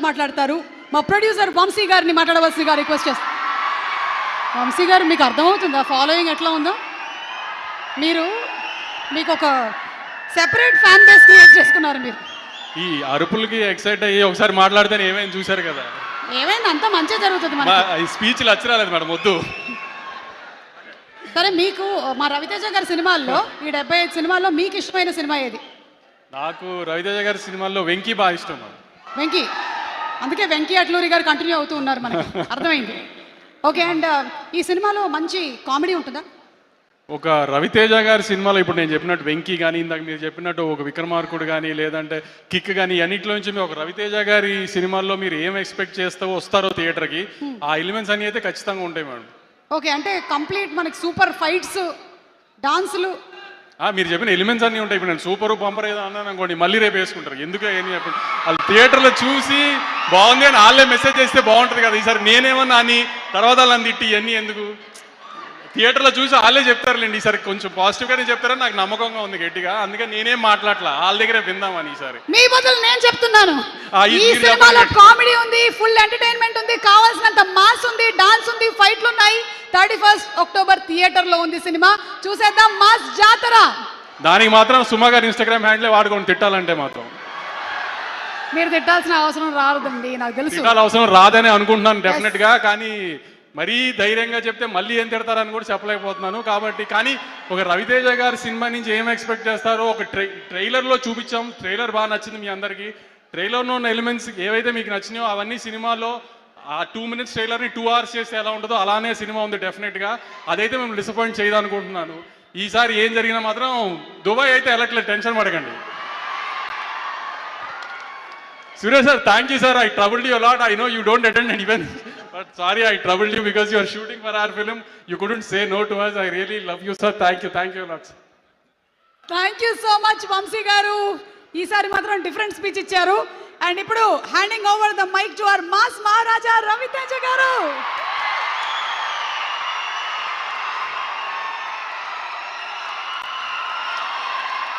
మాట్లాడతారు. మా ప్రొడ్యూసర్ వంశీ గారిని మాట్లాడవలసిందిగా రిక్వెస్ట్ చేస్తాను. వంశీ గారు, మీకు అర్థమవుతుందా ఫాలోయింగ్ ఎట్లా ఉందో? మీకు ఒక సెపరేట్ ఫ్యాన్ బేస్ క్రియేట్ చేసుకున్నారు. మీరు ఈ అరుపులకి ఎక్సైట్ అయ్యి ఒకసారి మాట్లాడితేనే ఏమైంది చూశారు కదా. ఏమైంది, అంతా మంచిగా జరుగుతుంది. ఈ స్పీచ్లు అచ్చరాలేదు మేడం, వద్దు. సరే, మీకు మా రవితేజ గారి సినిమాల్లో ఈ 75 సినిమాల్లో మీకు ఇష్టమైన సినిమా ఏది? నాకు రవితేజ గారి సినిమాల్లో వెంకీ బాగా ఇష్టం. వెంకీ, అందుకే వెంకీ అట్లూరి గారు కంటిన్యూ అవుతూ ఉన్నారు, మనకి అర్థమైంది. ఓకే, అండ్ ఈ సినిమాలో మంచి కామెడీ ఉంటుందా? ఒక రవితేజ గారి సినిమాలో ఇప్పుడు నేను చెప్పినట్టు వెంకీ కానీ, ఇందాక మీరు చెప్పినట్టు ఒక విక్రమార్కుడు కానీ, లేదంటే కిక్ కానీ, అన్నింటిలో నుంచి మీరు ఒక రవితేజ గారి సినిమాల్లో మీరు ఏం ఎక్స్పెక్ట్ చేస్తావో వస్తారో థియేటర్కి, ఆ ఎలిమెంట్స్ అన్ని అయితే ఖచ్చితంగా ఉంటాయి మేడం. ఓకే, అంటే కంప్లీట్ మనకి సూపర్ ఫైట్స్, డాన్సులు, మీరు చెప్పిన ఎలిమెంట్స్ అన్నీ ఉంటాయి. ఇప్పుడు నేను సూపర్ బంపర్ ఏదో అన్నాను అనుకోండి, మళ్ళీ రేపు వేసుకుంటారు. ఎందుకు ఏం చెప్పండి, వాళ్ళు థియేటర్లో చూసి బాగుంది అని వాళ్ళే మెసేజ్ చేస్తే బాగుంటుంది కదా. ఈసారి నేనేమన్నా అని తర్వాత వాళ్ళని తిట్టి ఇవన్నీ ఎందుకు, థియేటర్లో చూసి వాళ్ళే చెప్తారులేండి. ఈసారి కొంచెం పాజిటివ్గానే చెప్తారని నాకు నమ్మకంగా ఉంది గట్టిగా. అందుకని నేనేం మాట్లాడలా, వాళ్ళ దగ్గరే విందామని. ఈసారి మీ బదులు నేను చెప్తున్నాను, ఈ సినిమాలో కామెడీ ఉంది, ఫుల్ ఎంటర్టైన్మెంట్ ఉంది, కావాల్సినంత మాస్ ఉంది, డాన్స్ ఉంది, ఫైట్లు ఉన్నాయి. 31 అక్టోబర్ థియేటర్లో ఉంది సినిమా, చూసేద్దాం మాస్ జాతర. దానికి మాత్రం సుమా గారి ఇన్స్టాగ్రామ్ హ్యాండ్లే వాడుకొని తిట్టాలంటే మాత్రం మీరు తిట్టాల్సిన అవసరం రాదండి, నాకు తెలుసు. తిట్టాల అవసరం రాదని అనుకుంటున్నాను డెఫినెట్గా. కానీ మరీ ధైర్యంగా చెప్తే మళ్ళీ ఏం తిడతారని కూడా చెప్పలేకపోతున్నాను. కాబట్టి కానీ ఒక రవితేజ గారి సినిమా నుంచి ఏం ఎక్స్పెక్ట్ చేస్తారో ఒక ట్రైలర్లో చూపించాం. ట్రైలర్ బాగా నచ్చింది మీ అందరికీ. ట్రైలర్లో ఉన్న ఎలిమెంట్స్ ఏవైతే మీకు నచ్చినాయో అవన్నీ సినిమాలో ఆ 2 minutes ట్రైలర్ని 2 hours చేస్తే ఎలా ఉంటుందో అలానే సినిమా ఉంది డెఫినెట్గా. అదైతే మేము డిసప్పాయింట్ చేయదనుకుంటున్నాను. ఈసారి ఏం జరిగినా మాత్రం దుబాయ్ అయితే వెళ్ళట్లేదు, టెన్షన్ పడకండి. Suresh sir, thank you sir. I troubled you a lot. I know you don't attend an event, but sorry I troubled you because you are shooting for our film. You couldn't say no to us. I really love you sir. Thank you a lot. Thank you so much Vamsi garu. ఈసారి మాత్రం different speech ఇచ్చారు. And ఇప్పుడు handing over the mike to our mass Maharaja Raviteja గారు.